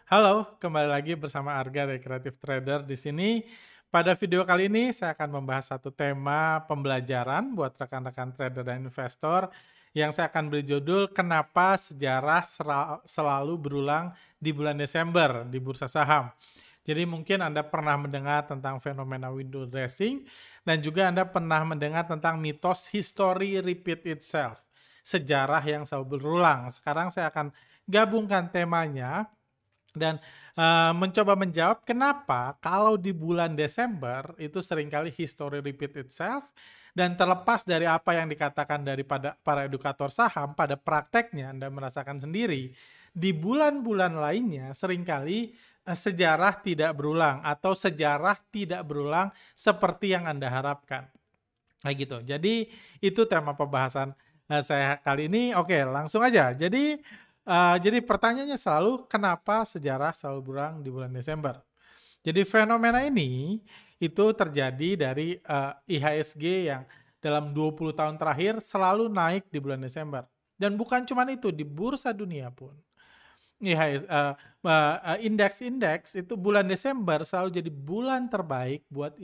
Halo, kembali lagi bersama Arga dari Creative Trader di sini. Pada video kali ini saya akan membahas satu tema pembelajaran buat rekan-rekan trader dan investor yang saya akan beri judul Kenapa Sejarah Selalu Berulang di Bulan Desember di Bursa Saham. Jadi mungkin Anda pernah mendengar tentang fenomena window dressing dan juga Anda pernah mendengar tentang mitos history repeat itself. Sejarah yang selalu berulang. Sekarang saya akan gabungkan temanya dan mencoba menjawab kenapa kalau di bulan Desember itu seringkali history repeat itself dan terlepas dari apa yang dikatakan daripada para edukator saham, pada prakteknya Anda merasakan sendiri, di bulan-bulan lainnya seringkali sejarah tidak berulang atau sejarah tidak berulang seperti yang Anda harapkan. Kayak gitu. Jadi itu tema pembahasan saya kali ini. Oke, langsung aja. Jadi pertanyaannya selalu kenapa sejarah selalu berulang di bulan Desember? Jadi fenomena ini itu terjadi dari IHSG yang dalam 20 tahun terakhir selalu naik di bulan Desember. Dan bukan cuma itu, di bursa dunia pun. Indeks-indeks itu bulan Desember selalu jadi bulan terbaik buat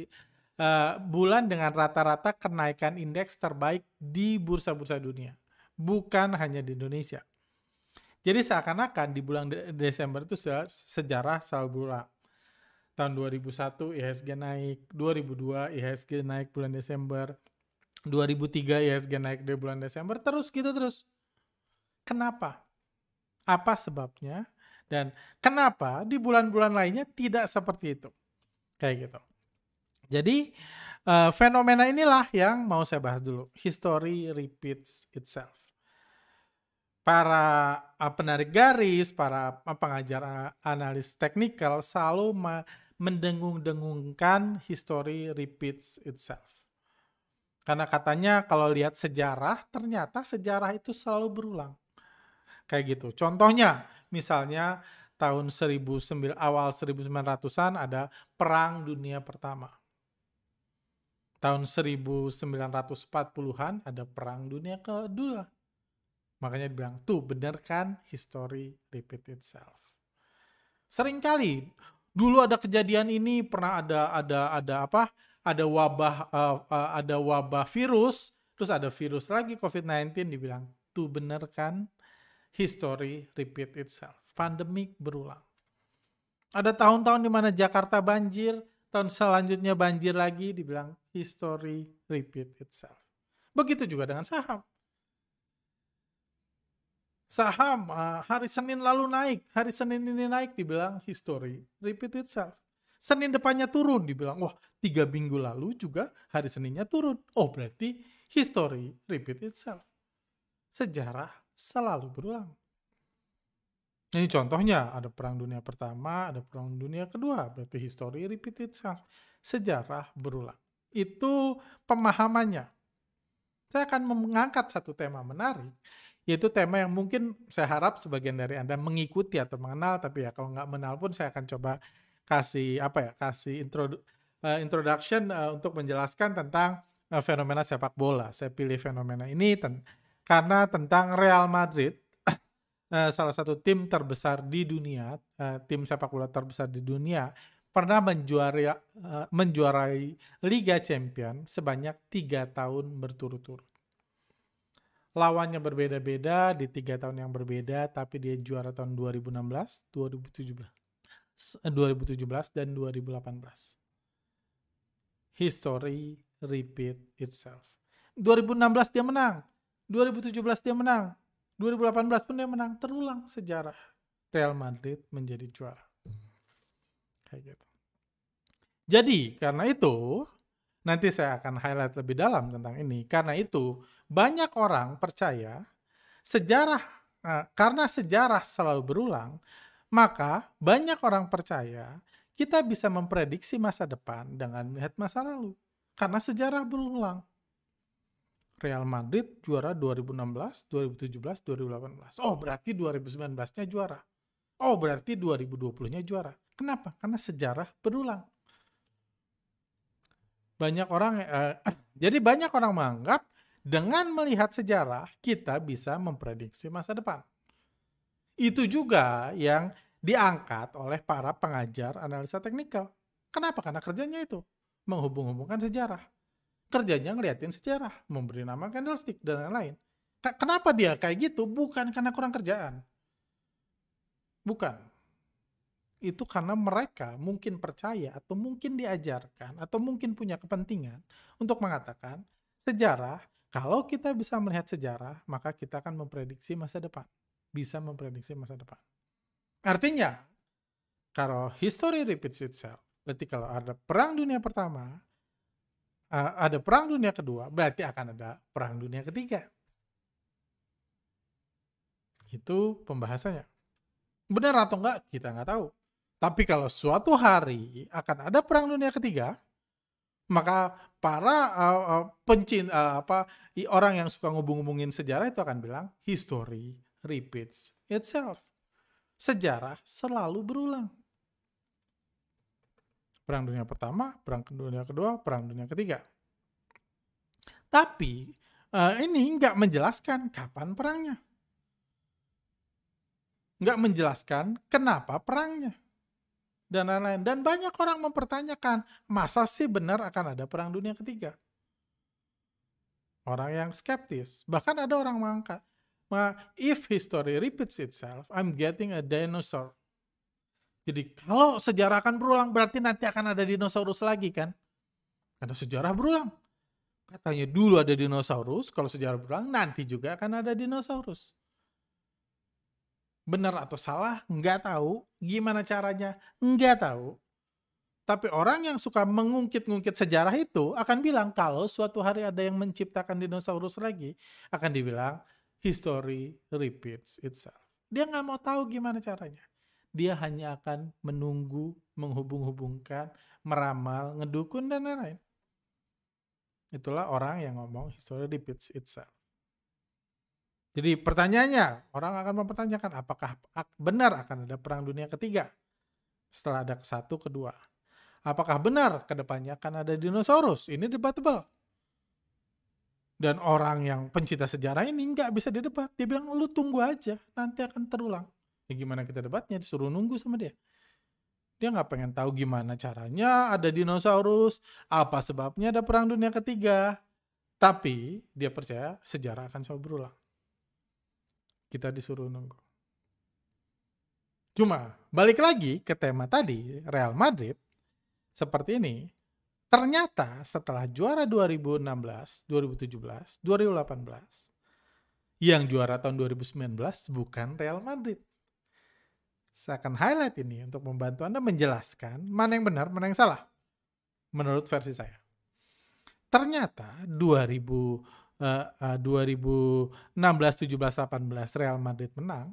bulan dengan rata-rata kenaikan indeks terbaik di bursa-bursa dunia. Bukan hanya di Indonesia. Jadi seakan-akan di bulan Desember itu sejarah selalu berulang. Tahun 2001 IHSG naik, 2002 IHSG naik bulan Desember, 2003 IHSG naik di bulan Desember, terus gitu terus. Kenapa? Apa sebabnya? Dan kenapa di bulan-bulan lainnya tidak seperti itu? Kayak gitu. Jadi fenomena inilah yang mau saya bahas dulu. History repeats itself. Para penarik garis, para pengajar analis teknikal selalu mendengung-dengungkan history repeats itself. Karena katanya kalau lihat sejarah, ternyata sejarah itu selalu berulang. Kayak gitu. Contohnya, misalnya tahun awal 1900-an ada Perang Dunia Pertama. Tahun 1940-an ada Perang Dunia Kedua. Makanya dibilang, tuh bener kan history repeat itself. Seringkali dulu ada kejadian ini, pernah ada wabah virus, terus ada virus lagi COVID-19, dibilang tuh bener kan history repeat itself. Pandemik berulang. Ada tahun-tahun di mana Jakarta banjir, tahun selanjutnya banjir lagi, dibilang history repeat itself. Begitu juga dengan saham. Saham hari Senin lalu naik, hari Senin ini naik, dibilang history repeat itself. Senin depannya turun, dibilang wah 3 minggu lalu juga hari Seninnya turun. Oh berarti history repeat itself. Sejarah selalu berulang. Ini contohnya, ada Perang Dunia Pertama, ada Perang Dunia Kedua, berarti history repeat itself. Sejarah berulang. Itu pemahamannya. Saya akan mengangkat satu tema menarik, yaitu tema yang mungkin saya harap sebagian dari Anda mengikuti atau mengenal, tapi ya kalau nggak mengenal pun saya akan coba kasih introduction untuk menjelaskan tentang fenomena sepak bola. Saya pilih fenomena ini karena tentang Real Madrid, salah satu tim terbesar di dunia, tim sepak bola terbesar di dunia, pernah menjuarai Liga Champions sebanyak 3 tahun berturut-turut. Lawannya berbeda-beda di 3 tahun yang berbeda, tapi dia juara tahun 2016, 2017, dan 2018. History repeat itself. 2016 dia menang, 2017 dia menang, 2018 pun dia menang, terulang sejarah. Real Madrid menjadi juara. Kayak gitu. Jadi, karena itu, nanti saya akan highlight lebih dalam tentang ini. Karena itu, banyak orang percaya karena sejarah selalu berulang, maka banyak orang percaya kita bisa memprediksi masa depan dengan melihat masa lalu. Karena sejarah berulang. Real Madrid juara 2016, 2017, 2018. Oh, berarti 2019-nya juara. Oh, berarti 2020-nya juara. Kenapa? Karena sejarah berulang. Jadi banyak orang menganggap dengan melihat sejarah kita bisa memprediksi masa depan. Itu juga yang diangkat oleh para pengajar analisa teknikal. Kenapa? Karena kerjanya itu menghubung-hubungkan sejarah. Kerjanya ngeliatin sejarah, memberi nama candlestick, dan lain-lain. Kenapa dia kayak gitu? Bukan karena kurang kerjaan. Bukan. Itu karena mereka mungkin percaya atau mungkin diajarkan atau mungkin punya kepentingan untuk mengatakan sejarah, kalau kita bisa melihat sejarah, maka kita akan memprediksi masa depan. Bisa memprediksi masa depan. Artinya, kalau history repeats itself, berarti kalau ada perang dunia pertama, ada perang dunia kedua, berarti akan ada perang dunia ketiga. Itu pembahasannya. Benar atau enggak, kita nggak tahu. Tapi kalau suatu hari akan ada perang dunia ketiga, maka para orang yang suka ngubung-ngubungin sejarah itu akan bilang history repeats itself. Sejarah selalu berulang. Perang dunia pertama, perang dunia kedua, perang dunia ketiga. Tapi ini nggak menjelaskan kapan perangnya. Nggak menjelaskan kenapa perangnya. Dan lain-lain. Dan banyak orang mempertanyakan, masa sih benar akan ada perang dunia ketiga? Orang yang skeptis. Bahkan ada orang mengangkat, if history repeats itself, I'm getting a dinosaur. Jadi kalau sejarah akan berulang, berarti nanti akan ada dinosaurus lagi kan? Ada sejarah berulang. Katanya dulu ada dinosaurus, kalau sejarah berulang, nanti juga akan ada dinosaurus. Benar atau salah? Nggak tahu. Gimana caranya? Nggak tahu. Tapi orang yang suka mengungkit-ngungkit sejarah itu akan bilang kalau suatu hari ada yang menciptakan dinosaurus lagi, akan dibilang history repeats itself. Dia nggak mau tahu gimana caranya. Dia hanya akan menunggu, menghubung-hubungkan, meramal, ngedukun, dan lain-lain. Itulah orang yang ngomong history repeats itself. Jadi pertanyaannya, orang akan mempertanyakan apakah benar akan ada perang dunia ketiga setelah ada ke-1, ke-2. Apakah benar kedepannya akan ada dinosaurus? Ini debatable. Dan orang yang pencinta sejarah ini nggak bisa didebat. Dia bilang, lu tunggu aja, nanti akan terulang. Ya gimana kita debatnya? Disuruh nunggu sama dia. Dia nggak pengen tahu gimana caranya ada dinosaurus, apa sebabnya ada perang dunia ketiga. Tapi dia percaya sejarah akan selalu berulang. Kita disuruh nunggu. Cuma balik lagi ke tema tadi, Real Madrid seperti ini. Ternyata setelah juara 2016, 2017, 2018, yang juara tahun 2019 bukan Real Madrid. Saya akan highlight ini untuk membantu Anda menjelaskan mana yang benar, mana yang salah. Menurut versi saya. Ternyata 2016, 17, 18 Real Madrid menang.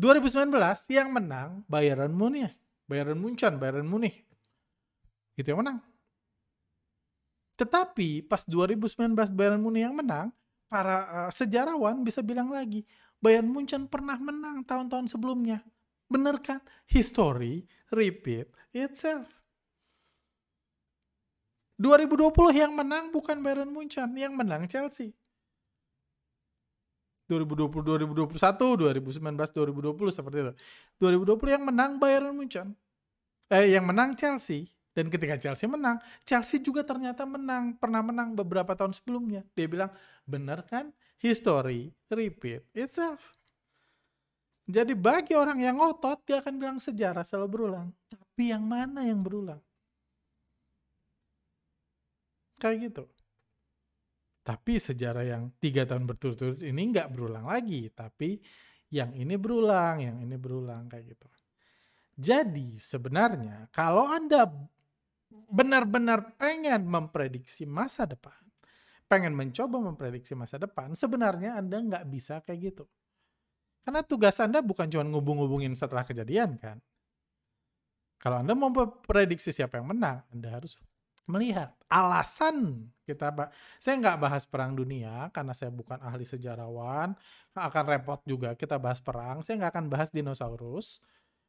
2019 yang menang Bayern Munich. Bayern Munich. Itu yang menang. Tetapi pas 2019 Bayern Munich yang menang, para sejarawan bisa bilang lagi, Bayern Munchen pernah menang tahun-tahun sebelumnya. Bener kan? History repeat itself. 2020 yang menang bukan Bayern Munchen, yang menang Chelsea. 2020, 2021, 2019, 2020 seperti itu. 2020 yang menang Bayern Munchen. Yang menang Chelsea. Dan ketika Chelsea menang, Chelsea juga ternyata menang, pernah menang beberapa tahun sebelumnya. Dia bilang, benar kan? History repeat itself. Jadi bagi orang yang ngotot, dia akan bilang sejarah selalu berulang. Tapi yang mana yang berulang? Kayak gitu. Tapi sejarah yang 3 tahun berturut-turut ini nggak berulang lagi. Tapi yang ini berulang, kayak gitu. Jadi sebenarnya kalau Anda benar-benar pengen memprediksi masa depan, pengen mencoba memprediksi masa depan, sebenarnya Anda nggak bisa kayak gitu. Karena tugas Anda bukan cuma ngubung-ngubungin setelah kejadian kan. Kalau Anda mau memprediksi siapa yang menang, Anda harus melihat alasan saya nggak bahas perang dunia karena saya bukan ahli sejarawan, akan repot juga kita bahas perang. Saya nggak akan bahas dinosaurus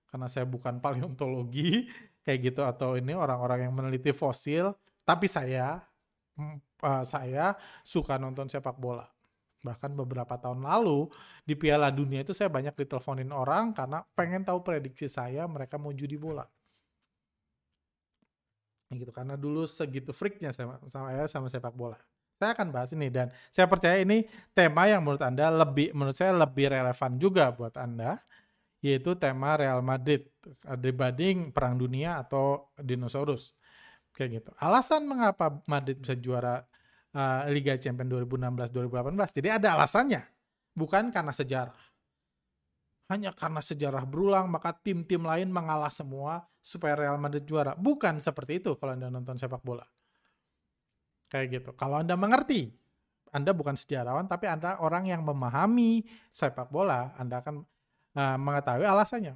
karena saya bukan paleontologi kayak gitu atau ini orang-orang yang meneliti fosil. Tapi saya suka nonton sepak bola. Bahkan beberapa tahun lalu di Piala Dunia itu saya banyak diteleponin orang karena pengen tahu prediksi saya, mereka mau judi bola. Gitu, karena dulu segitu freaknya sama sepak bola. Saya akan bahas ini dan saya percaya ini tema yang menurut saya lebih relevan juga buat Anda, yaitu tema Real Madrid dibanding Perang Dunia atau dinosaurus. Kayak gitu. Alasan mengapa Madrid bisa juara Liga Champions 2016-2018. Jadi ada alasannya. Bukan karena sejarah. Hanya karena sejarah berulang, maka tim-tim lain mengalah semua supaya Real Madrid juara. Bukan seperti itu kalau Anda nonton sepak bola. Kayak gitu. Kalau Anda mengerti, Anda bukan sejarawan, tapi Anda orang yang memahami sepak bola, Anda akan mengetahui alasannya.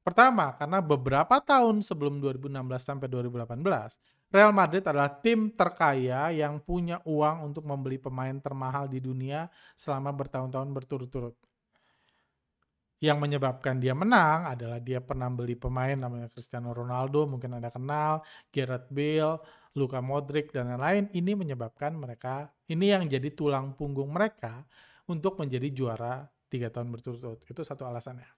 Pertama, karena beberapa tahun sebelum 2016 sampai 2018, Real Madrid adalah tim terkaya yang punya uang untuk membeli pemain termahal di dunia selama bertahun-tahun berturut-turut. Yang menyebabkan dia menang adalah dia pernah beli pemain namanya Cristiano Ronaldo, mungkin Anda kenal, Gareth Bale, Luka Modric, dan lain-lain. Ini menyebabkan mereka, ini yang jadi tulang punggung mereka untuk menjadi juara 3 tahun berturut-turut. Itu satu alasannya.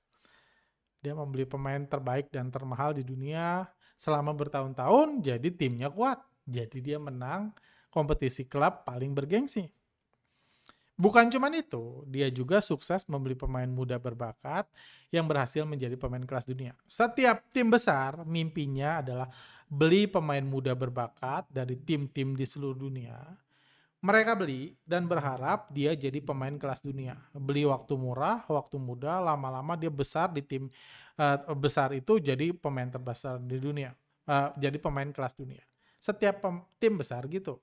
Dia membeli pemain terbaik dan termahal di dunia selama bertahun-tahun, jadi timnya kuat. Jadi dia menang kompetisi klub paling bergengsi. Bukan cuma itu, dia juga sukses membeli pemain muda berbakat yang berhasil menjadi pemain kelas dunia. Setiap tim besar mimpinya adalah beli pemain muda berbakat dari tim-tim di seluruh dunia. Mereka beli dan berharap dia jadi pemain kelas dunia. Beli waktu murah, waktu muda, lama-lama dia besar di tim besar itu jadi pemain terbesar di dunia. Jadi pemain kelas dunia. Setiap tim besar gitu.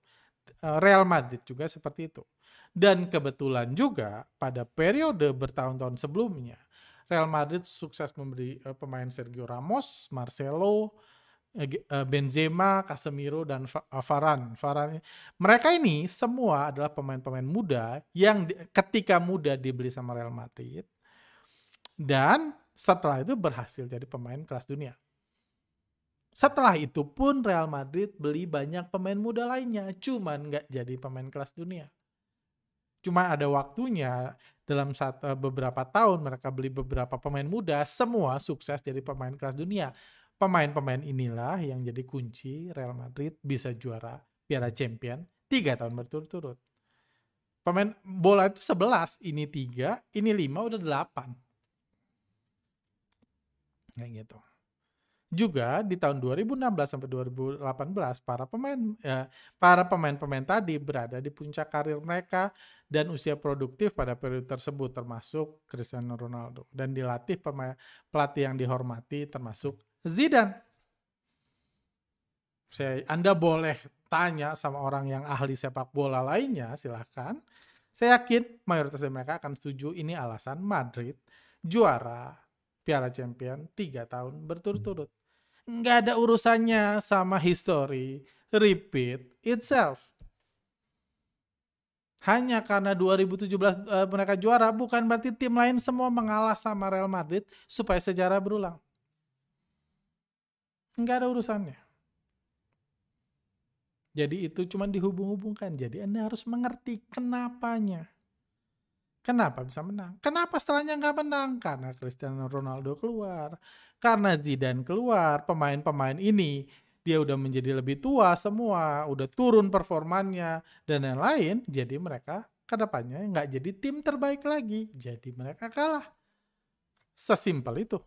Real Madrid juga seperti itu. Dan kebetulan juga pada periode bertahun-tahun sebelumnya, Real Madrid sukses membeli pemain Sergio Ramos, Marcelo, Benzema, Casemiro, dan Varane. Mereka ini semua adalah pemain-pemain muda yang ketika muda dibeli sama Real Madrid dan setelah itu berhasil jadi pemain kelas dunia. Setelah itu pun Real Madrid beli banyak pemain muda lainnya, cuman nggak jadi pemain kelas dunia. Cuma ada waktunya dalam beberapa tahun mereka beli beberapa pemain muda, semua sukses jadi pemain kelas dunia. Pemain-pemain inilah yang jadi kunci Real Madrid bisa juara Piala Champions 3 tahun berturut-turut. Pemain bola itu 11, ini 3, ini 5, udah 8. Kayak gitu. Juga di tahun 2016 sampai 2018 para pemain-pemain tadi berada di puncak karir mereka dan usia produktif pada periode tersebut, termasuk Cristiano Ronaldo, dan dilatih pelatih yang dihormati termasuk Zidane. Anda boleh tanya sama orang yang ahli sepak bola lainnya, silahkan. Saya yakin mayoritas dari mereka akan setuju ini alasan Madrid juara Piala Champions 3 tahun berturut-turut. Nggak ada urusannya sama history repeat itself. Hanya karena 2017 mereka juara, bukan berarti tim lain semua mengalah sama Real Madrid supaya sejarah berulang. Nggak ada urusannya. Jadi itu cuma dihubung-hubungkan. Jadi Anda harus mengerti kenapanya. Kenapa bisa menang? Kenapa setelahnya nggak menang? Karena Cristiano Ronaldo keluar. Karena Zidane keluar. Pemain-pemain ini dia udah menjadi lebih tua semua. Udah turun performanya. Dan yang lain. Jadi mereka kedepannya nggak jadi tim terbaik lagi. Jadi mereka kalah. Sesimpel itu.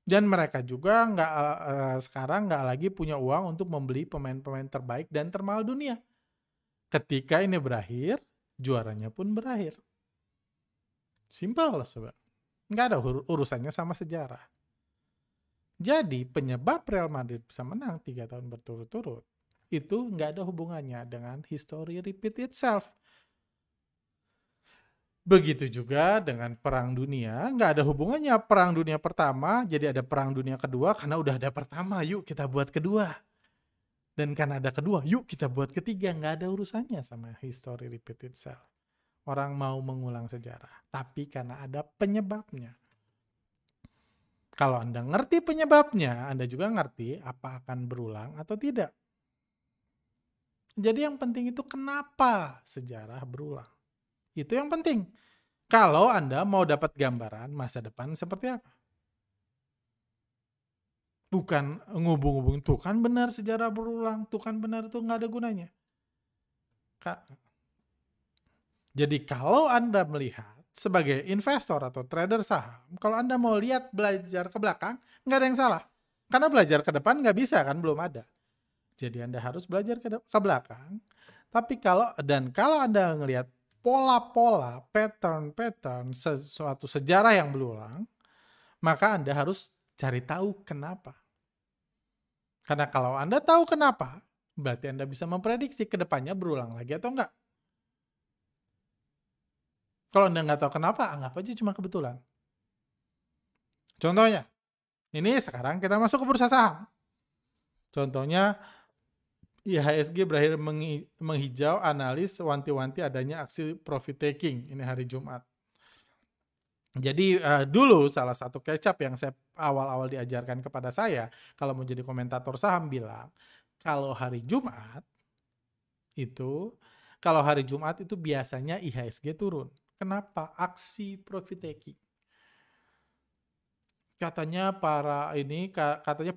Dan mereka juga sekarang nggak lagi punya uang untuk membeli pemain-pemain terbaik dan termahal dunia. Ketika ini berakhir, juaranya pun berakhir. Simpel loh sobat. Nggak ada urusannya sama sejarah. Jadi penyebab Real Madrid bisa menang 3 tahun berturut-turut itu nggak ada hubungannya dengan history repeat itself. Begitu juga dengan Perang Dunia, nggak ada hubungannya Perang Dunia pertama jadi ada Perang Dunia kedua karena udah ada pertama, yuk kita buat kedua. Dan karena ada kedua, yuk kita buat ketiga. Nggak ada urusannya sama history repeat itself. Orang mau mengulang sejarah, tapi karena ada penyebabnya. Kalau Anda ngerti penyebabnya, Anda juga ngerti apa akan berulang atau tidak. Jadi yang penting itu kenapa sejarah berulang. Itu yang penting. Kalau Anda mau dapat gambaran masa depan seperti apa. Bukan ngubung-ngubung, tuh kan benar sejarah berulang, tuh kan benar, itu nggak ada gunanya. Jadi kalau Anda melihat sebagai investor atau trader saham, kalau Anda mau lihat belajar ke belakang, nggak ada yang salah. Karena belajar ke depan nggak bisa kan, belum ada. Jadi Anda harus belajar ke belakang. Tapi kalau Anda ngelihat pola-pola, pattern-pattern, sesuatu sejarah yang berulang, maka Anda harus cari tahu kenapa. Karena kalau Anda tahu kenapa, berarti Anda bisa memprediksi ke depannya berulang lagi atau enggak. Kalau Anda nggak tahu kenapa, anggap aja cuma kebetulan. Contohnya, ini sekarang kita masuk ke bursa saham. Contohnya, IHSG berakhir menghijau analis wanti-wanti adanya aksi profit taking. Ini hari Jumat. Jadi dulu salah satu kecap yang saya awal-awal diajarkan kepada saya, kalau mau jadi komentator saham bilang, kalau hari Jumat itu biasanya IHSG turun. Kenapa? Aksi profit taking. Katanya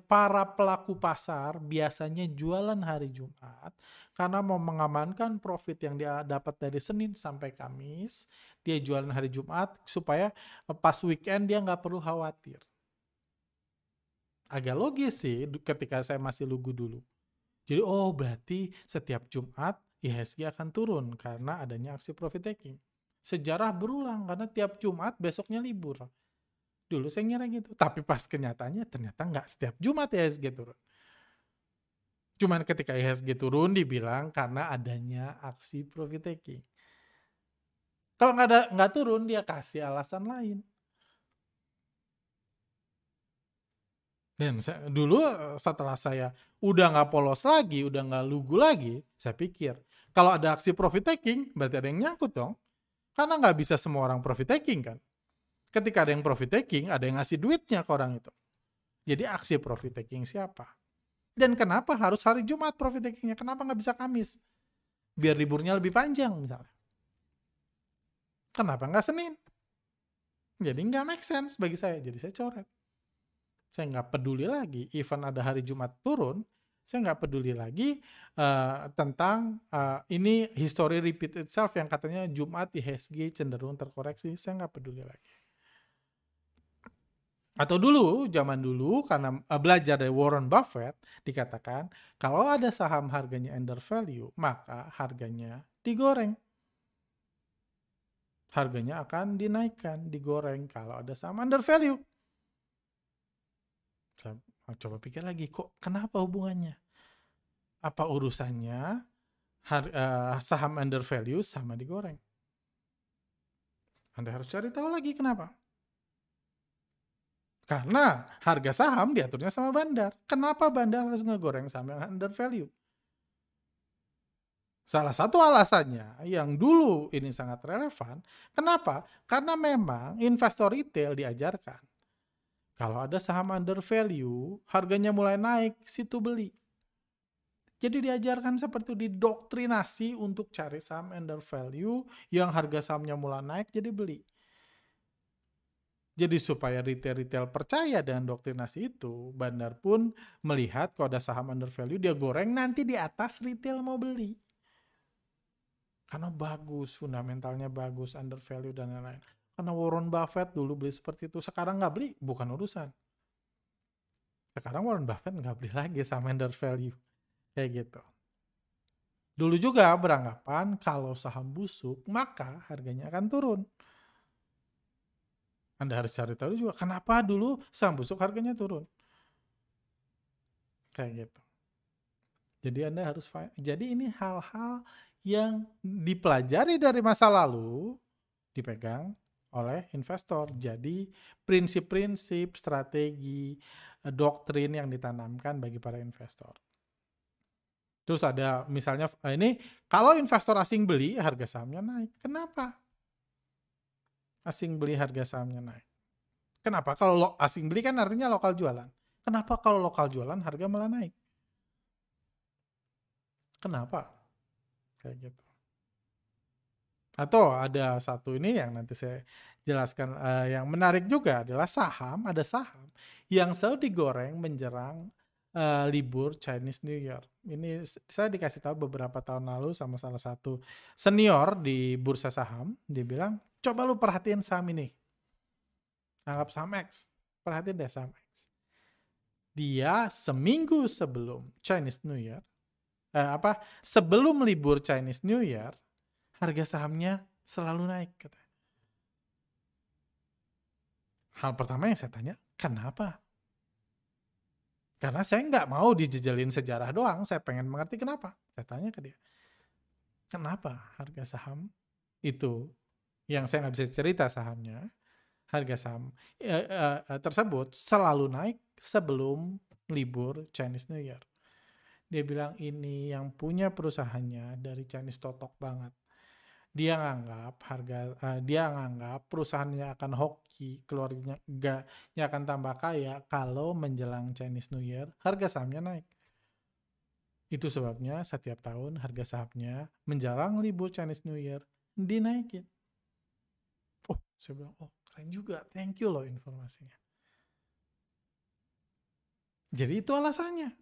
para pelaku pasar biasanya jualan hari Jumat karena mau mengamankan profit yang dia dapat dari Senin sampai Kamis, dia jualan hari Jumat supaya pas weekend dia nggak perlu khawatir. Agak logis sih ketika saya masih lugu dulu. Jadi berarti setiap Jumat IHSG akan turun karena adanya aksi profit taking. Sejarah berulang karena tiap Jumat besoknya libur. Dulu saya ngira gitu, tapi pas kenyataannya ternyata nggak setiap Jumat IHSG turun. Cuman ketika IHSG turun dibilang karena adanya aksi profit taking. Kalau nggak turun dia kasih alasan lain. Dan dulu setelah saya udah nggak polos lagi, udah nggak lugu lagi, saya pikir kalau ada aksi profit taking berarti ada yang nyangkut dong. Karena nggak bisa semua orang profit taking kan. Ketika ada yang profit taking, ada yang ngasih duitnya ke orang itu. Jadi aksi profit taking siapa? Dan kenapa harus hari Jumat profit takingnya? Kenapa nggak bisa Kamis? Biar liburnya lebih panjang misalnya. Kenapa nggak Senin? Jadi nggak make sense bagi saya. Jadi saya coret. Saya nggak peduli lagi. Even ada hari Jumat turun, saya nggak peduli lagi tentang ini history repeat itself yang katanya Jumat IHSG cenderung terkoreksi. Saya nggak peduli lagi. Atau zaman dulu karena belajar dari Warren Buffett, dikatakan kalau ada saham harganya under value, maka harganya digoreng. Harganya akan dinaikkan, digoreng kalau ada saham under value. Saya coba pikir lagi, kenapa hubungannya? Apa urusannya saham under value sama digoreng? Anda harus cari tahu lagi kenapa. Karena harga saham diaturnya sama bandar. Kenapa bandar harus ngegoreng saham yang under value? Salah satu alasannya yang dulu ini sangat relevan. Kenapa? Karena memang investor retail diajarkan. Kalau ada saham under value, harganya mulai naik, situ beli. Jadi diajarkan seperti itu, didoktrinasi untuk cari saham under value yang harga sahamnya mulai naik, jadi beli. Jadi supaya retail-retail percaya dengan doktrinasi itu, bandar pun melihat kalau ada saham under value, dia goreng nanti di atas retail mau beli. Karena bagus, fundamentalnya bagus, under value dan lain-lain. Karena Warren Buffett dulu beli seperti itu, sekarang nggak beli, bukan urusan. Sekarang Warren Buffett nggak beli lagi saham under value. Kayak gitu. Dulu juga beranggapan kalau saham busuk, maka harganya akan turun. Anda harus cari tahu juga kenapa dulu saham busuk harganya turun. Kayak gitu. Jadi Anda harus jadi ini hal-hal yang dipelajari dari masa lalu dipegang oleh investor. Jadi prinsip-prinsip, strategi, doktrin yang ditanamkan bagi para investor. Terus ada misalnya ini kalau investor asing beli harga sahamnya naik. Kenapa? Asing beli harga sahamnya naik. Kenapa? Kalau asing beli kan artinya lokal jualan. Kenapa kalau lokal jualan harga malah naik? Kenapa? kayak gitu. Atau ada satu ini yang nanti saya jelaskan, yang menarik juga adalah saham, ada saham yang selalu digoreng menjelang, libur Chinese New Year. Ini saya dikasih tahu beberapa tahun lalu sama salah satu senior di bursa saham, dia bilang, "Coba lu perhatiin saham ini, anggap saham X, perhatiin deh saham X." Dia seminggu sebelum Chinese New Year, sebelum libur Chinese New Year, harga sahamnya selalu naik katanya. Hal pertama yang saya tanya, kenapa? Karena saya nggak mau dijejelin sejarah doang, saya pengen mengerti kenapa. Saya tanya ke dia, kenapa harga saham itu, yang saya nggak bisa cerita sahamnya, harga saham tersebut selalu naik sebelum libur Chinese New Year. Dia bilang ini yang punya perusahaannya dari Chinese totok banget. Dia nganggap perusahaannya akan hoki, keluarganya akan tambah kaya kalau menjelang Chinese New Year harga sahamnya naik. Itu sebabnya setiap tahun harga sahamnya menjelang libur Chinese New Year dinaikin. Oh, saya bilang, oh keren juga, thank you loh informasinya. Jadi itu alasannya.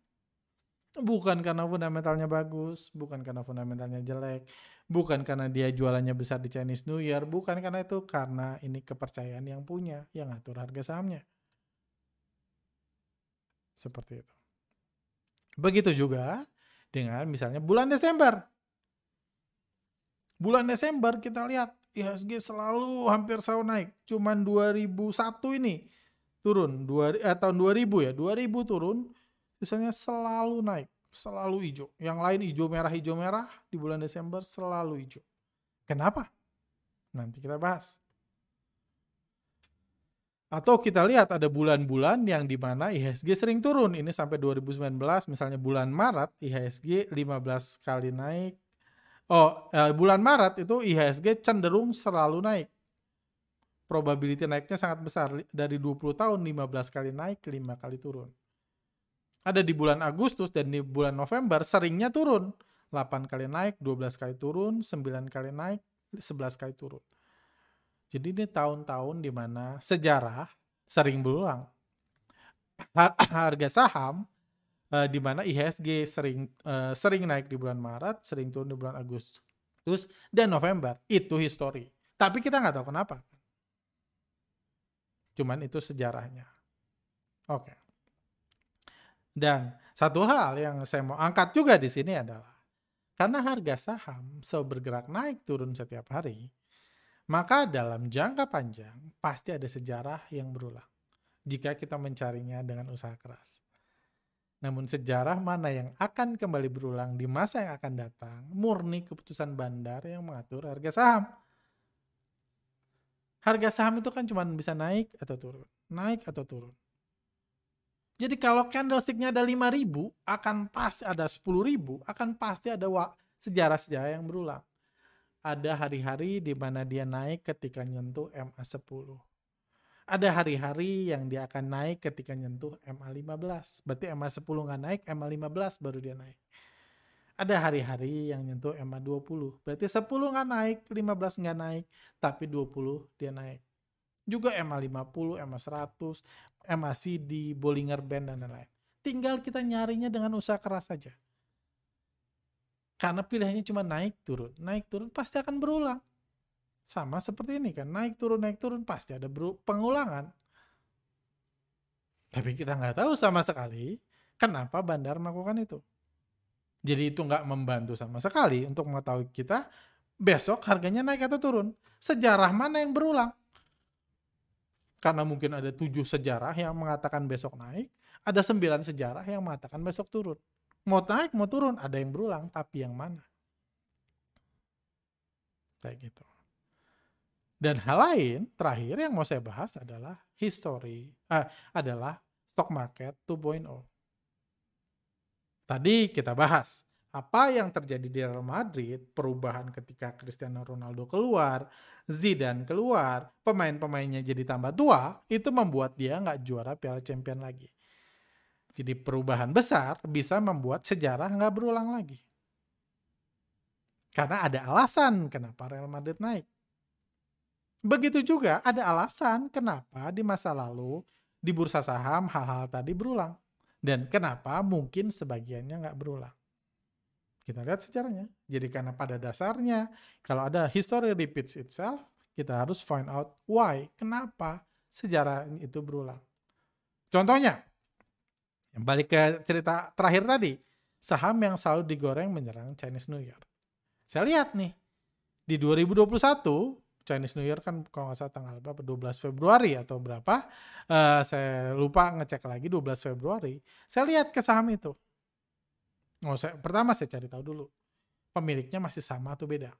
Bukan karena fundamentalnya bagus, bukan karena fundamentalnya jelek, bukan karena dia jualannya besar di Chinese New Year, bukan karena itu, karena ini kepercayaan yang punya, yang ngatur harga sahamnya. Seperti itu. Begitu juga dengan misalnya bulan Desember. Bulan Desember kita lihat IHSG selalu hampir selalu naik. Cuman 2001 ini turun, tahun 2000 ya, 2000 turun, misalnya selalu naik, selalu hijau. Yang lain hijau merah, di bulan Desember selalu hijau. Kenapa? Nanti kita bahas. Atau kita lihat ada bulan-bulan yang dimana IHSG sering turun. Ini sampai 2019, misalnya bulan Maret IHSG 15 kali naik. Bulan Maret itu IHSG cenderung selalu naik. Probability naiknya sangat besar. Dari 20 tahun 15 kali naik, 5 kali turun. Ada di bulan Agustus dan di bulan November seringnya turun. 8 kali naik, 12 kali turun, 9 kali naik, 11 kali turun. Jadi ini tahun-tahun di mana sejarah sering berulang. Harga saham di mana IHSG sering naik di bulan Maret, sering turun di bulan Agustus dan November. Itu histori. Tapi kita nggak tahu kenapa. Cuman itu sejarahnya. Oke. Dan satu hal yang saya mau angkat juga di sini adalah karena harga saham selalu bergerak naik turun setiap hari, maka dalam jangka panjang pasti ada sejarah yang berulang jika kita mencarinya dengan usaha keras. Namun sejarah mana yang akan kembali berulang di masa yang akan datang, murni keputusan bandar yang mengatur harga saham. Harga saham itu kan cuma bisa naik atau turun, naik atau turun. Jadi kalau candlestick-nya ada 5.000, akan pasti ada 10.000, akan pasti ada sejarah-sejarah yang berulang. Ada hari-hari di mana dia naik ketika nyentuh MA10. Ada hari-hari yang dia akan naik ketika nyentuh MA15. Berarti MA10 nggak naik, MA15 baru dia naik. Ada hari-hari yang nyentuh MA20. Berarti 10 nggak naik, 15 nggak naik, tapi 20 dia naik. Juga MA50, MA100, MACD, Bollinger Band, dan lain-lain. Tinggal kita nyarinya dengan usaha keras saja. Karena pilihannya cuma naik turun pasti akan berulang. Sama seperti ini kan, naik turun pasti ada pengulangan. Tapi kita nggak tahu sama sekali kenapa bandar melakukan itu. Jadi itu nggak membantu sama sekali untuk mengetahui kita besok harganya naik atau turun. Sejarah mana yang berulang? Karena mungkin ada 7 sejarah yang mengatakan besok naik, ada 9 sejarah yang mengatakan besok turun. Mau naik, mau turun, ada yang berulang, tapi yang mana? Kayak gitu. Dan hal lain, terakhir yang mau saya bahas adalah adalah stock market 2.0. Tadi kita bahas apa yang terjadi di Real Madrid, perubahan ketika Cristiano Ronaldo keluar, Zidane keluar, pemain-pemainnya jadi tambah tua, itu membuat dia nggak juara Piala Champions lagi. Jadi perubahan besar bisa membuat sejarah nggak berulang lagi. Karena ada alasan kenapa Real Madrid naik. Begitu juga ada alasan kenapa di masa lalu di bursa saham hal-hal tadi berulang. Dan kenapa mungkin sebagiannya nggak berulang. Kita lihat sejarahnya. Jadi karena pada dasarnya kalau ada history repeats itself, kita harus find out why, kenapa sejarah itu berulang. Contohnya, balik ke cerita terakhir tadi, saham yang selalu digoreng menyerang Chinese New Year. Saya lihat nih, di 2021, Chinese New Year kan kalau nggak salah tanggal berapa, 12 Februari atau berapa, saya lupa ngecek lagi 12 Februari, saya lihat ke saham itu. Pertama saya cari tahu dulu, pemiliknya masih sama atau beda.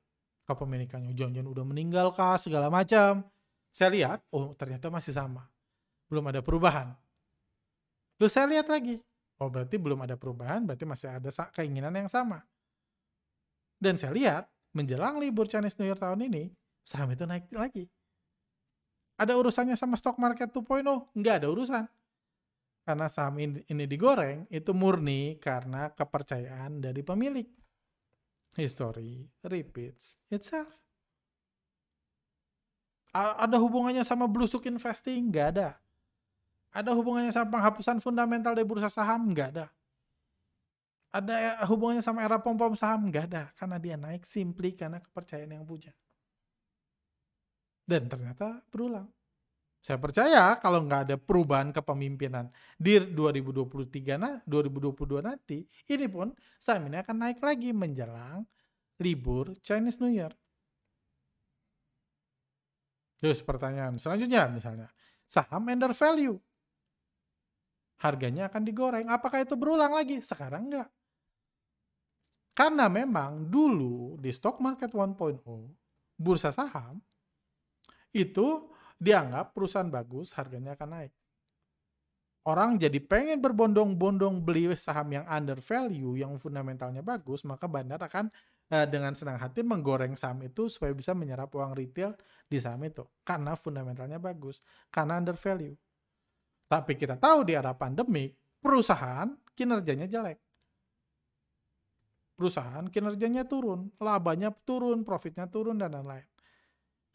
Kepemilikannya jangan-jangan udah meninggal kah, segala macam. Saya lihat, oh ternyata masih sama. Belum ada perubahan. Terus saya lihat lagi, oh berarti belum ada perubahan, berarti masih ada keinginan yang sama. Dan saya lihat, menjelang libur Chinese New Year tahun ini, saham itu naik lagi. Ada urusannya sama stock market 2.0? Nggak ada urusan. Karena saham ini digoreng, itu murni karena kepercayaan dari pemilik. History repeats itself. Ada hubungannya sama blusuk investing? Nggak ada. Ada hubungannya sama penghapusan fundamental dari bursa saham? Nggak ada. Ada hubungannya sama era pom-pom saham? Nggak ada. Karena dia naik simply karena kepercayaan yang punya. Dan ternyata berulang. Saya percaya kalau nggak ada perubahan kepemimpinan di 2022 nanti, ini pun saham ini akan naik lagi menjelang libur Chinese New Year. Terus pertanyaan selanjutnya misalnya, saham under value. Harganya akan digoreng. Apakah itu berulang lagi? Sekarang enggak. Karena memang dulu di stock market 1.0, bursa saham, itu dianggap perusahaan bagus, harganya akan naik. Orang jadi pengen berbondong-bondong beli saham yang under value, yang fundamentalnya bagus, maka bandar akan dengan senang hati menggoreng saham itu supaya bisa menyerap uang retail di saham itu. Karena fundamentalnya bagus, karena under value. Tapi kita tahu di era pandemik, perusahaan kinerjanya jelek. Perusahaan kinerjanya turun, labanya turun, profitnya turun, dan lain-lain.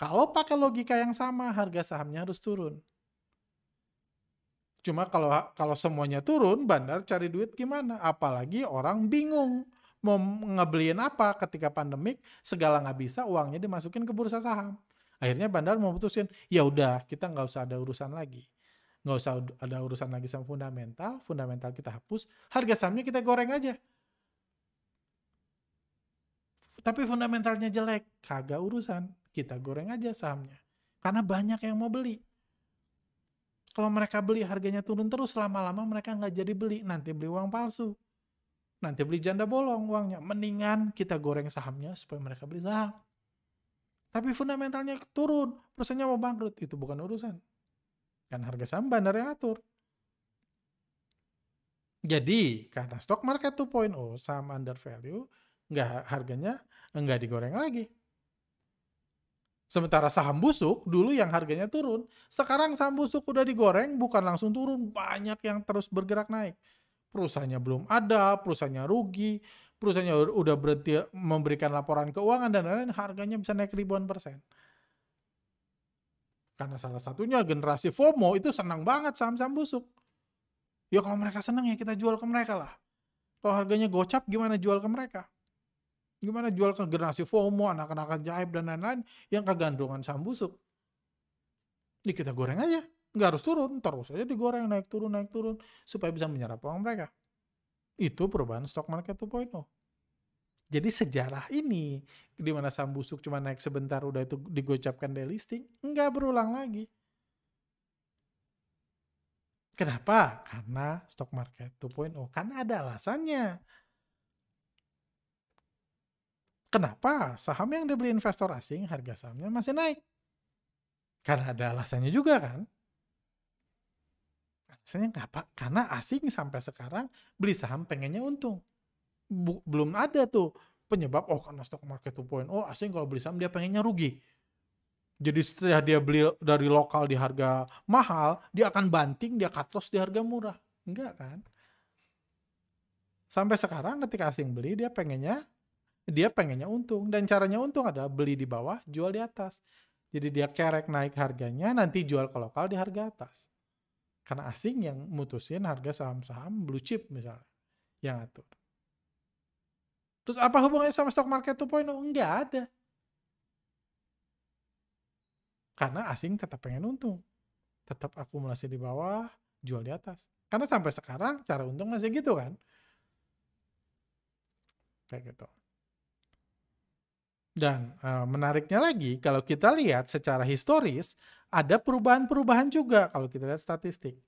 Kalau pakai logika yang sama, harga sahamnya harus turun. Cuma kalau semuanya turun, bandar cari duit gimana? Apalagi orang bingung mau ngebeliin apa ketika pandemik, segala nggak bisa, uangnya dimasukin ke bursa saham. Akhirnya bandar memutuskan, ya udah kita nggak usah ada urusan lagi. Nggak usah ada urusan lagi sama fundamental kita hapus, harga sahamnya kita goreng aja. Tapi fundamentalnya jelek, kagak urusan. Kita goreng aja sahamnya. Karena banyak yang mau beli. Kalau mereka beli harganya turun terus, lama-lama mereka nggak jadi beli. Nanti beli uang palsu. Nanti beli janda bolong uangnya. Mendingan kita goreng sahamnya supaya mereka beli saham. Tapi fundamentalnya turun, perusahaannya mau bangkrut. Itu bukan urusan. Kan harga saham bandar yang atur. Jadi, karena stock market 2.0, saham under value, harganya nggak digoreng lagi. Sementara saham busuk, dulu yang harganya turun, sekarang saham busuk udah digoreng, bukan langsung turun, banyak yang terus bergerak naik. Perusahaannya belum ada, perusahaannya rugi, perusahaannya udah berhenti memberikan laporan keuangan, dan lain-lain, harganya bisa naik ribuan %. Karena salah satunya generasi FOMO itu senang banget saham-saham busuk. Ya kalau mereka senang ya kita jual ke mereka lah. Kalau harganya gocap gimana jual ke mereka? Gimana jual ke generasi FOMO, anak-anak ajaib, dan lain-lain yang kegandrungan saham busuk? Ya kita goreng aja. Nggak harus turun, terus aja digoreng, naik turun, supaya bisa menyerap uang mereka. Itu perubahan stock market 2.0. Jadi sejarah ini, di mana saham busuk cuma naik sebentar, udah itu digocapkan delisting, nggak berulang lagi. Kenapa? Karena stock market 2.0. Karena ada alasannya. Kenapa saham yang dibeli investor asing harga sahamnya masih naik? Karena ada alasannya juga kan. Alasannya apa? Karena asing sampai sekarang beli saham pengennya untung. Belum ada tuh penyebab, karena stock market 2.0 asing kalau beli saham dia pengennya rugi. Jadi setelah dia beli dari lokal di harga mahal, dia akan banting, dia cut loss di harga murah. Enggak kan? Sampai sekarang ketika asing beli dia pengennya dia pengennya untung. Dan caranya untung adalah beli di bawah, jual di atas. Jadi dia kerek naik harganya, nanti jual ke lokal di harga atas. Karena asing yang mutusin harga saham-saham blue chip misalnya, yang atur. Terus apa hubungannya sama stock market 2.0? Enggak ada. Karena asing tetap pengen untung. Tetap akumulasi di bawah, jual di atas. Karena sampai sekarang cara untung masih gitu kan. Kayak gitu. Dan menariknya lagi, kalau kita lihat secara historis, ada perubahan-perubahan juga kalau kita lihat statistik.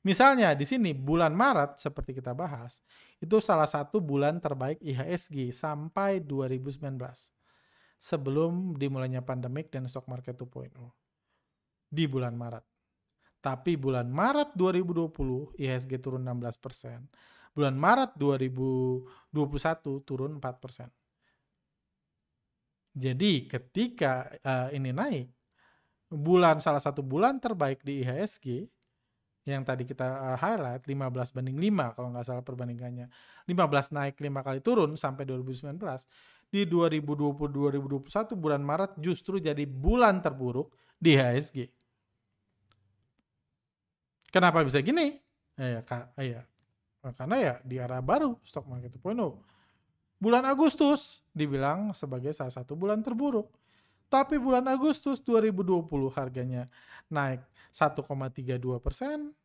Misalnya di sini bulan Maret seperti kita bahas, itu salah satu bulan terbaik IHSG sampai 2019. Sebelum dimulainya pandemik dan stock market 2.0. Di bulan Maret. Tapi bulan Maret 2020 IHSG turun 16%. Bulan Maret 2021 turun 4%. Jadi ketika ini naik, salah satu bulan terbaik di IHSG yang tadi kita highlight 15:5 kalau nggak salah perbandingannya. 15 naik 5 kali turun sampai 2019. Di 2020-2021 bulan Maret justru jadi bulan terburuk di IHSG. Kenapa bisa gini? Karena ya di era baru stock market 2.0. Bulan Agustus dibilang sebagai salah satu bulan terburuk. Tapi bulan Agustus 2020 harganya naik 1,32%,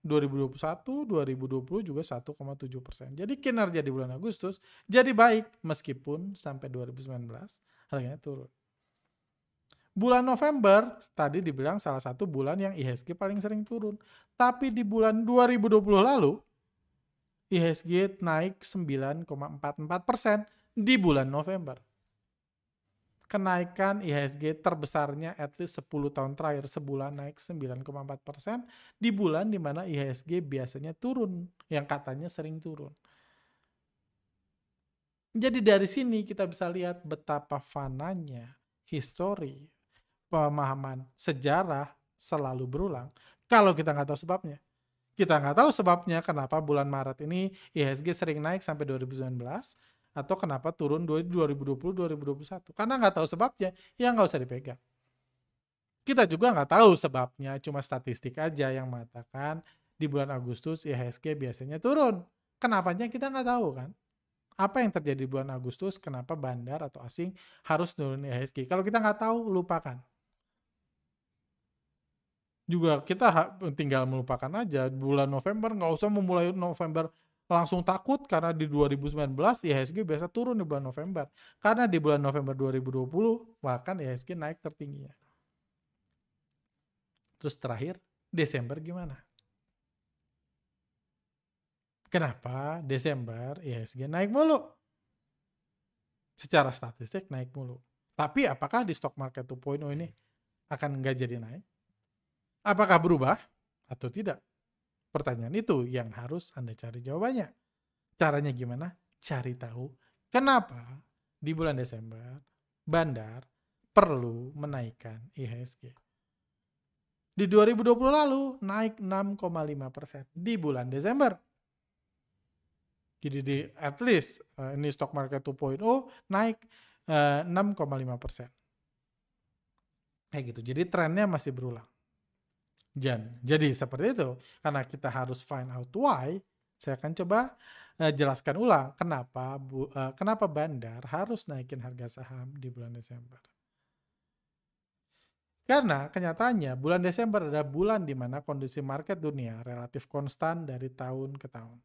2021, 2020 juga 1,7%. Jadi kinerja di bulan Agustus jadi baik meskipun sampai 2019 harganya turun. Bulan November tadi dibilang salah satu bulan yang IHSG paling sering turun. Tapi di bulan 2020 lalu IHSG naik 9,44% di bulan November. Kenaikan IHSG terbesarnya at least 10 tahun terakhir, sebulan naik 9,4% di bulan di mana IHSG biasanya turun, yang katanya sering turun. Jadi dari sini kita bisa lihat betapa fananya histori, pemahaman sejarah selalu berulang kalau kita nggak tahu sebabnya. Kita nggak tahu sebabnya kenapa bulan Maret ini IHSG sering naik sampai 2019 atau kenapa turun 2020-2021. Karena nggak tahu sebabnya, ya nggak usah dipegang. Kita juga nggak tahu sebabnya, cuma statistik aja yang mengatakan di bulan Agustus IHSG biasanya turun. Kenapanya kita nggak tahu kan? Apa yang terjadi di bulan Agustus, kenapa bandar atau asing harus turun IHSG? Kalau kita nggak tahu, lupakan. Juga kita tinggal melupakan aja bulan November, nggak usah memulai November langsung takut karena di 2019 IHSG biasa turun di bulan November. Karena di bulan November 2020 bahkan IHSG naik tertingginya. Terus terakhir, Desember gimana? Kenapa Desember IHSG naik mulu? Secara statistik naik mulu. Tapi apakah di stock market 2.0 ini akan nggak jadi naik? Apakah berubah atau tidak? Pertanyaan itu yang harus Anda cari jawabannya. Caranya gimana? Cari tahu kenapa di bulan Desember bandar perlu menaikkan IHSG. Di 2020 lalu naik 6,5% di bulan Desember. Jadi di at least ini stock market 2.0 naik 6,5%. Kayak gitu. Jadi trennya masih berulang. Jadi seperti itu, karena kita harus find out why, saya akan coba jelaskan ulang kenapa bandar harus naikin harga saham di bulan Desember. Karena kenyataannya bulan Desember adalah bulan di mana kondisi market dunia relatif konstan dari tahun ke tahun.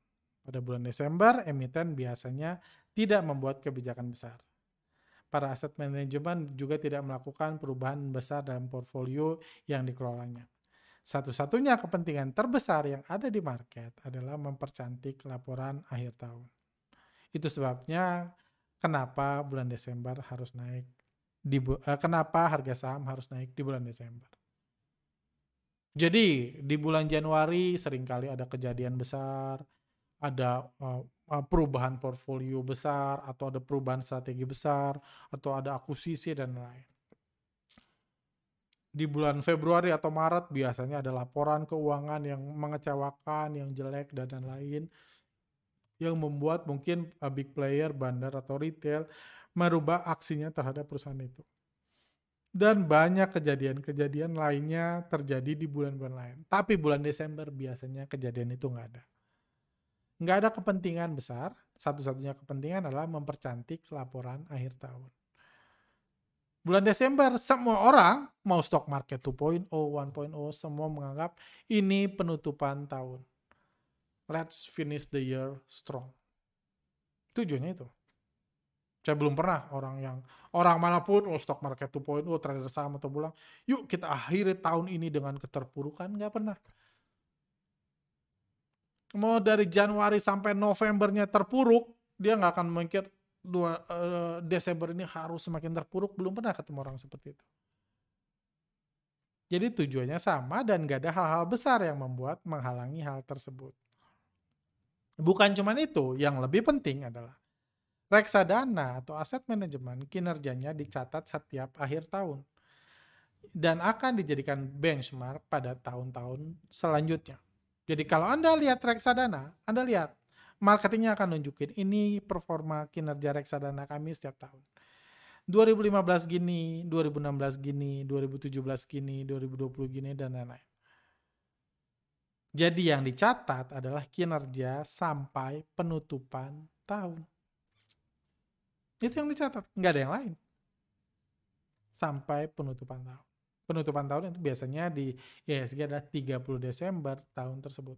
Pada bulan Desember, emiten biasanya tidak membuat kebijakan besar. Para aset manajemen juga tidak melakukan perubahan besar dalam portfolio yang dikelolanya. Satu-satunya kepentingan terbesar yang ada di market adalah mempercantik laporan akhir tahun. Itu sebabnya kenapa bulan Desember harus naik. Kenapa harga saham harus naik di bulan Desember. Jadi di bulan Januari seringkali ada kejadian besar, ada perubahan portfolio besar, atau ada perubahan strategi besar, atau ada akuisisi dan lain. Di bulan Februari atau Maret biasanya ada laporan keuangan yang mengecewakan, yang jelek, dan lain-lain. Yang membuat mungkin big player, bandar atau retail merubah aksinya terhadap perusahaan itu. Dan banyak kejadian-kejadian lainnya terjadi di bulan-bulan lain. Tapi bulan Desember biasanya kejadian itu nggak ada. Nggak ada kepentingan besar, satu-satunya kepentingan adalah mempercantik laporan akhir tahun. Bulan Desember, semua orang, mau stock market 2.0, 1.0, semua menganggap ini penutupan tahun. Let's finish the year strong. Tujuannya itu. Saya belum pernah orang manapun, stock market 2.0, trader saham atau bilang, yuk kita akhiri tahun ini dengan keterpurukan, nggak pernah. Mau dari Januari sampai Novembernya terpuruk, dia nggak akan mikir Desember ini harus semakin terpuruk. Belum pernah ketemu orang seperti itu. Jadi tujuannya sama dan nggak ada hal-hal besar yang menghalangi hal tersebut. Bukan cuma itu, yang lebih penting adalah reksadana atau aset manajemen kinerjanya dicatat setiap akhir tahun dan akan dijadikan benchmark pada tahun-tahun selanjutnya. Jadi kalau Anda lihat reksadana, Anda lihat marketingnya akan nunjukin ini performa kinerja reksadana kami setiap tahun. 2015 gini, 2016 gini, 2017 gini, 2020 gini, dan lain-lain. Jadi yang dicatat adalah kinerja sampai penutupan tahun. Itu yang dicatat, nggak ada yang lain. Sampai penutupan tahun. Penutupan tahun itu biasanya di IHSG adalah 30 Desember tahun tersebut.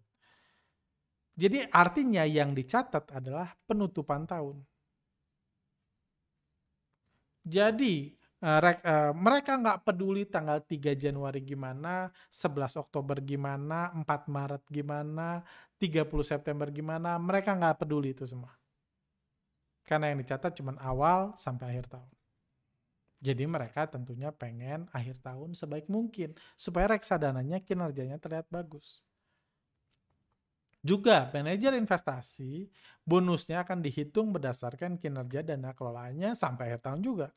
Jadi artinya yang dicatat adalah penutupan tahun. Jadi mereka nggak peduli tanggal 3 Januari gimana, 11 Oktober gimana, 4 Maret gimana, 30 September gimana, mereka nggak peduli itu semua. Karena yang dicatat cuma awal sampai akhir tahun. Jadi mereka tentunya pengen akhir tahun sebaik mungkin, supaya reksadananya kinerjanya terlihat bagus. Juga manajer investasi, bonusnya akan dihitung berdasarkan kinerja dana kelolaannya sampai akhir tahun juga.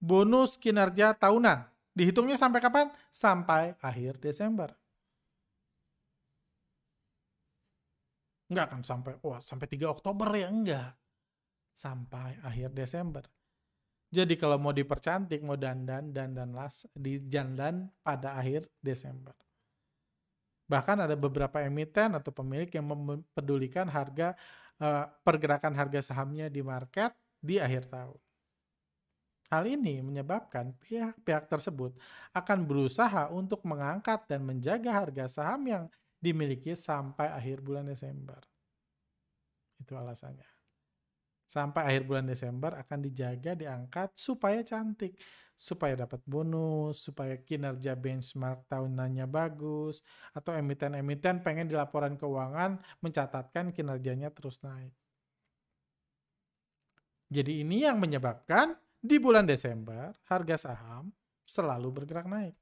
Bonus kinerja tahunan, dihitungnya sampai kapan? Sampai akhir Desember. Enggak kan sampai 3 Oktober ya, enggak. Sampai akhir Desember. Jadi kalau mau dipercantik, mau dandan pada akhir Desember. Bahkan ada beberapa emiten atau pemilik yang mempedulikan pergerakan harga sahamnya di market di akhir tahun. Hal ini menyebabkan pihak-pihak tersebut akan berusaha untuk mengangkat dan menjaga harga saham yang dimiliki sampai akhir bulan Desember. Itu alasannya. Sampai akhir bulan Desember akan dijaga, diangkat supaya cantik, supaya dapat bonus, supaya kinerja benchmark tahunannya bagus, atau emiten-emiten pengen di laporan keuangan mencatatkan kinerjanya terus naik. Jadi ini yang menyebabkan di bulan Desember harga saham selalu bergerak naik.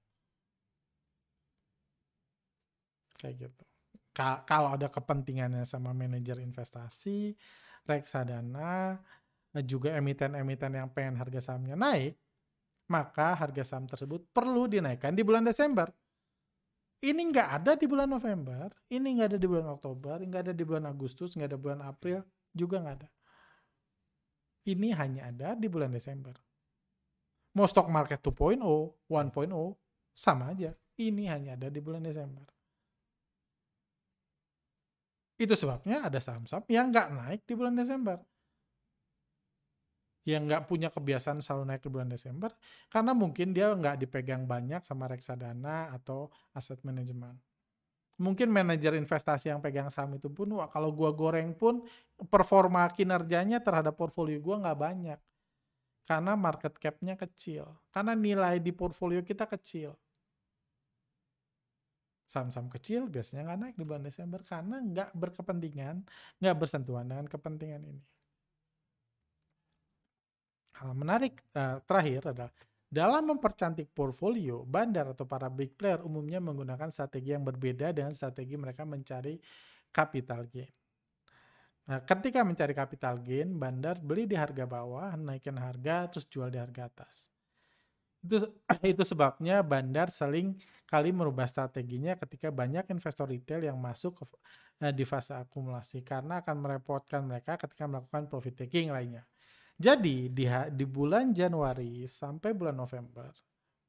Kayak gitu. Kalau ada kepentingannya sama manajer investasi, reksadana, juga emiten-emiten yang pengen harga sahamnya naik, maka harga saham tersebut perlu dinaikkan di bulan Desember. Ini nggak ada di bulan November, ini nggak ada di bulan Oktober, nggak ada di bulan Agustus, nggak ada bulan April, juga nggak ada. Ini hanya ada di bulan Desember. Mau stock market 2.0, 1.0, sama aja. Ini hanya ada di bulan Desember. Itu sebabnya ada saham-saham yang nggak naik di bulan Desember. Yang nggak punya kebiasaan selalu naik di bulan Desember, karena mungkin dia nggak dipegang banyak sama reksadana atau aset manajemen. Mungkin manajer investasi yang pegang saham itu pun, kalau gua goreng pun performa kinerjanya terhadap portfolio gua nggak banyak. Karena market cap-nya kecil. Karena nilai di portfolio kita kecil. Saham-saham kecil biasanya nggak naik di bulan Desember karena nggak berkepentingan, nggak bersentuhan dengan kepentingan ini. Hal menarik terakhir adalah dalam mempercantik portfolio, bandar atau para big player umumnya menggunakan strategi yang berbeda dengan strategi mereka mencari capital gain. Nah, ketika mencari capital gain, bandar beli di harga bawah, naikin harga, terus jual di harga atas. Itu sebabnya bandar sering kali merubah strateginya ketika banyak investor retail yang masuk di fase akumulasi karena akan merepotkan mereka ketika melakukan profit taking lainnya. Jadi di bulan Januari sampai bulan November,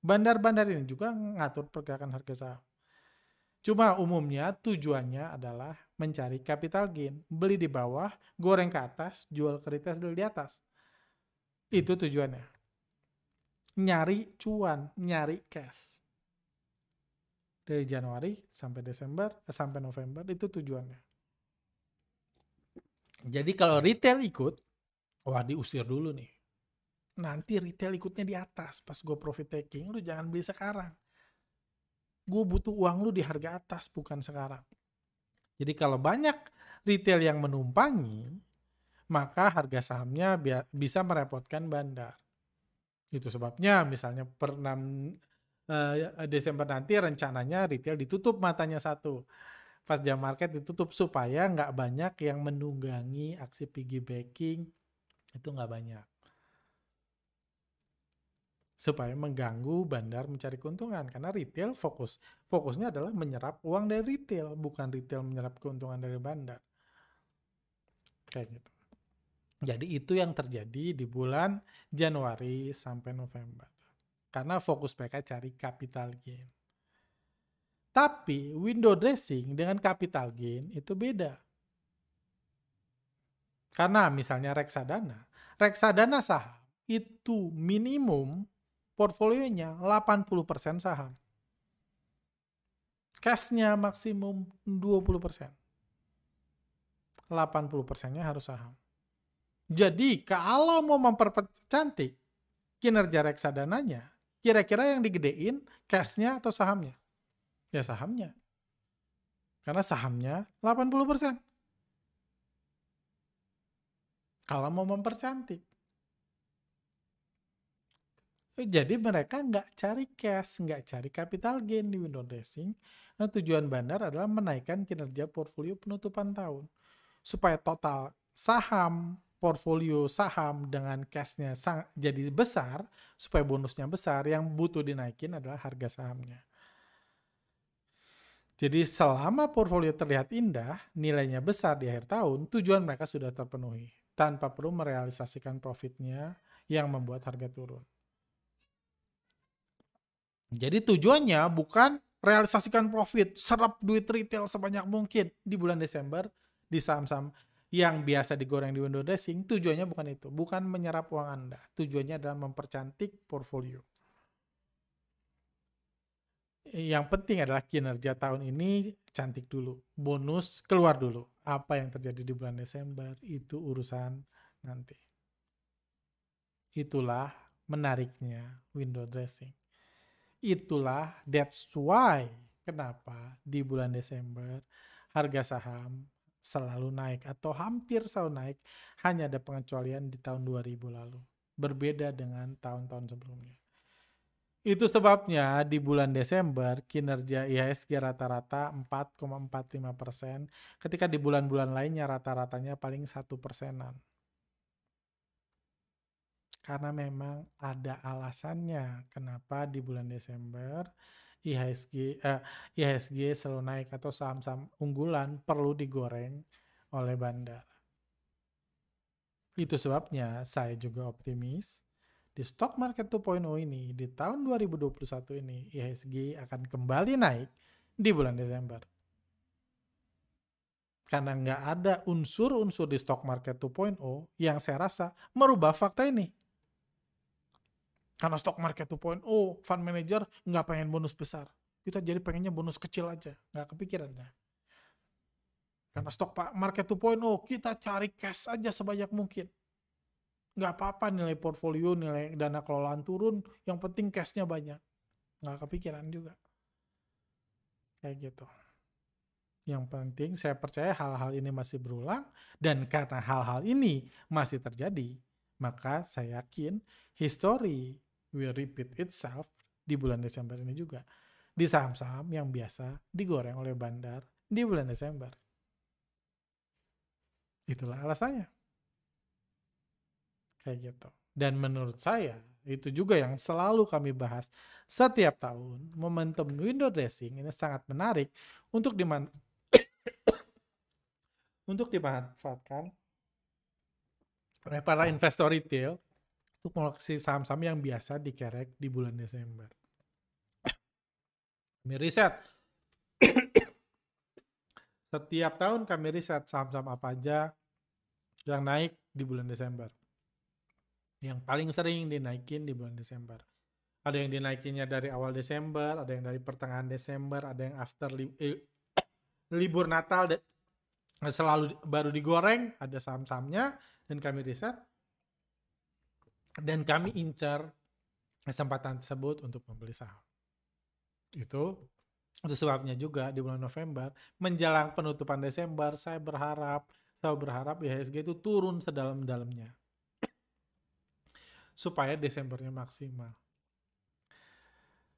bandar-bandar ini juga ngatur pergerakan harga saham. Cuma umumnya tujuannya adalah mencari capital gain. Beli di bawah, goreng ke atas, jual ke retail di atas. Itu tujuannya. Nyari cuan, nyari cash. Dari Januari sampai Desember, sampai November, itu tujuannya. Jadi kalau retail ikut, wah diusir dulu nih. Nanti retail ikutnya di atas, pas gue profit taking, lu jangan beli sekarang. Gue butuh uang lu di harga atas, bukan sekarang. Jadi kalau banyak retail yang menumpangi, maka harga sahamnya bisa merepotkan bandar. Itu sebabnya misalnya per 6 Desember nanti rencananya retail ditutup matanya satu. Pas jam market ditutup supaya nggak banyak yang menunggangi aksi piggy backing, itu nggak banyak. Supaya mengganggu bandar mencari keuntungan. Karena retail fokusnya adalah menyerap uang dari retail, bukan retail menyerap keuntungan dari bandar. Kayak gitu. Jadi itu yang terjadi di bulan Januari sampai November. Karena fokus mereka cari capital gain. Tapi window dressing dengan capital gain itu beda. Karena misalnya reksadana saham itu minimum portfolionya 80% saham. Cash-nya maksimum 20%. 80%-nya harus saham. Jadi kalau mau mempercantik kinerja reksadananya, kira-kira yang digedein cash-nya atau sahamnya? Ya sahamnya. Karena sahamnya 80%. Kalau mau mempercantik. Jadi mereka nggak cari cash, nggak cari capital gain di window dressing. Nah, tujuan bandar adalah menaikkan kinerja portfolio penutupan tahun. Supaya total saham, portfolio saham dengan cash-nya jadi besar, supaya bonusnya besar, yang butuh dinaikin adalah harga sahamnya. Jadi selama portfolio terlihat indah, nilainya besar di akhir tahun, tujuan mereka sudah terpenuhi. Tanpa perlu merealisasikan profitnya yang membuat harga turun. Jadi tujuannya bukan realisasikan profit, serap duit retail sebanyak mungkin di bulan Desember di saham-saham yang biasa digoreng di window dressing. Tujuannya bukan itu, bukan menyerap uang Anda. Tujuannya adalah mempercantik portfolio. Yang penting adalah kinerja tahun ini cantik dulu, bonus keluar dulu. Apa yang terjadi di bulan Desember itu urusan nanti. Itulah menariknya window dressing. Itulah that's why kenapa di bulan Desember harga saham selalu naik atau hampir selalu naik, hanya ada pengecualian di tahun 2000 lalu. Berbeda dengan tahun-tahun sebelumnya. Itu sebabnya di bulan Desember kinerja IHSG rata-rata 4,45%, ketika di bulan-bulan lainnya rata-ratanya paling 1%-an. Karena memang ada alasannya kenapa di bulan Desember IHSG selalu naik atau saham-saham unggulan perlu digoreng oleh bandar. Itu sebabnya saya juga optimis di stock market 2.0 ini di tahun 2021 ini IHSG akan kembali naik di bulan Desember. Karena nggak ada unsur-unsur di stock market 2.0 yang saya rasa merubah fakta ini. Karena stock market 2.0, fund manager nggak pengen bonus besar. Kita jadi pengennya bonus kecil aja, nggak kepikiran ya. Karena stock market 2.0, kita cari cash aja sebanyak mungkin. Nggak apa-apa nilai portfolio, nilai dana kelolaan turun, yang penting cashnya banyak. Nggak kepikiran juga. Kayak gitu. Yang penting saya percaya hal-hal ini masih berulang, dan karena hal-hal ini masih terjadi, maka saya yakin history will repeat itself di bulan Desember ini juga. Di saham-saham yang biasa digoreng oleh bandar di bulan Desember. Itulah alasannya. Kayak gitu. Dan menurut saya, itu juga yang selalu kami bahas setiap tahun. Momentum window dressing ini sangat menarik untuk dimanfaatkan oleh para investor retail untuk mengoleksi saham-saham yang biasa dikerek di bulan Desember. Kami riset. Setiap tahun kami riset saham-saham apa aja yang naik di bulan Desember. Yang paling sering dinaikin di bulan Desember. Ada yang dinaikinnya dari awal Desember, ada yang dari pertengahan Desember, ada yang after libur Natal selalu baru digoreng, ada saham-sahamnya, dan kami riset. Dan kami incar kesempatan tersebut untuk membeli saham. Itu sebabnya juga di bulan November, menjelang penutupan Desember, saya berharap IHSG itu turun sedalam-dalamnya. Supaya Desembernya maksimal.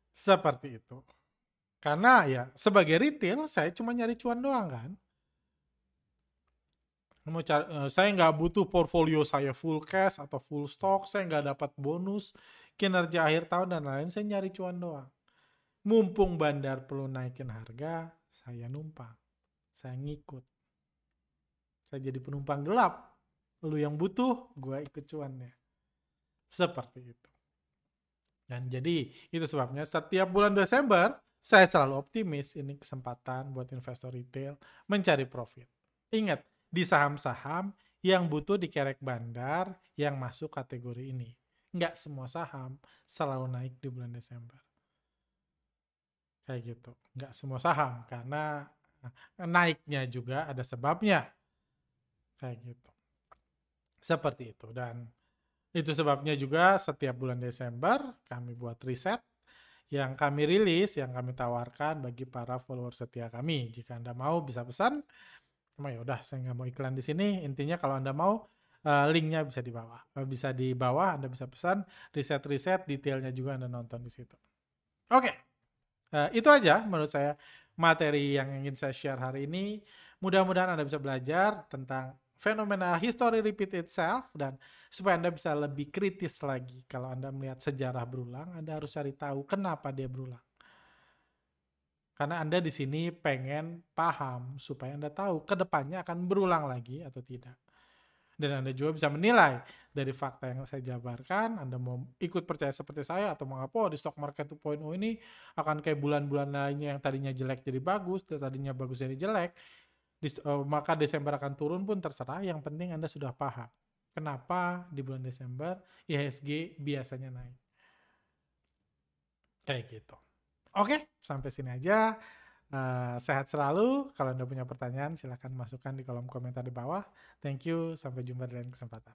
Seperti itu. Karena ya sebagai retail saya cuma nyari cuan doang kan. Saya nggak butuh portfolio saya full cash atau full stock, saya nggak dapat bonus kinerja akhir tahun dan lain-lain, saya nyari cuan doang. Mumpung bandar perlu naikin harga, saya numpang, saya ngikut. Saya jadi penumpang gelap. Lu yang butuh, gue ikut cuannya. Seperti itu. Dan jadi itu sebabnya setiap bulan Desember saya selalu optimis ini kesempatan buat investor retail mencari profit. Ingat, di saham-saham yang butuh dikerek bandar yang masuk kategori ini. Nggak semua saham selalu naik di bulan Desember. Kayak gitu. Nggak semua saham karena naiknya juga ada sebabnya. Kayak gitu. Seperti itu. Dan itu sebabnya juga setiap bulan Desember kami buat riset yang kami rilis, yang kami tawarkan bagi para follower setia kami. Jika Anda mau bisa pesan, cuma ya udah saya nggak mau iklan di sini. Intinya kalau Anda mau linknya bisa di bawah. Bisa di bawah Anda bisa pesan riset-riset, detailnya juga Anda nonton di situ. Oke, itu aja menurut saya materi yang ingin saya share hari ini. Mudah-mudahan Anda bisa belajar tentang fenomena history repeat itself, dan supaya Anda bisa lebih kritis lagi kalau Anda melihat sejarah berulang, Anda harus cari tahu kenapa dia berulang. Karena Anda di sini pengen paham supaya Anda tahu ke depannya akan berulang lagi atau tidak. Dan Anda juga bisa menilai dari fakta yang saya jabarkan, Anda mau ikut percaya seperti saya atau mau apa, di stock market 2.0 ini akan kayak bulan-bulan lainnya yang tadinya jelek jadi bagus, tadinya bagus jadi jelek. Maka Desember akan turun pun terserah, yang penting Anda sudah paham kenapa di bulan Desember IHSG biasanya naik. Kayak gitu. Oke, sampai sini aja. Sehat selalu. Kalau Anda punya pertanyaan silahkan masukkan di kolom komentar di bawah. Thank you, sampai jumpa di lain kesempatan.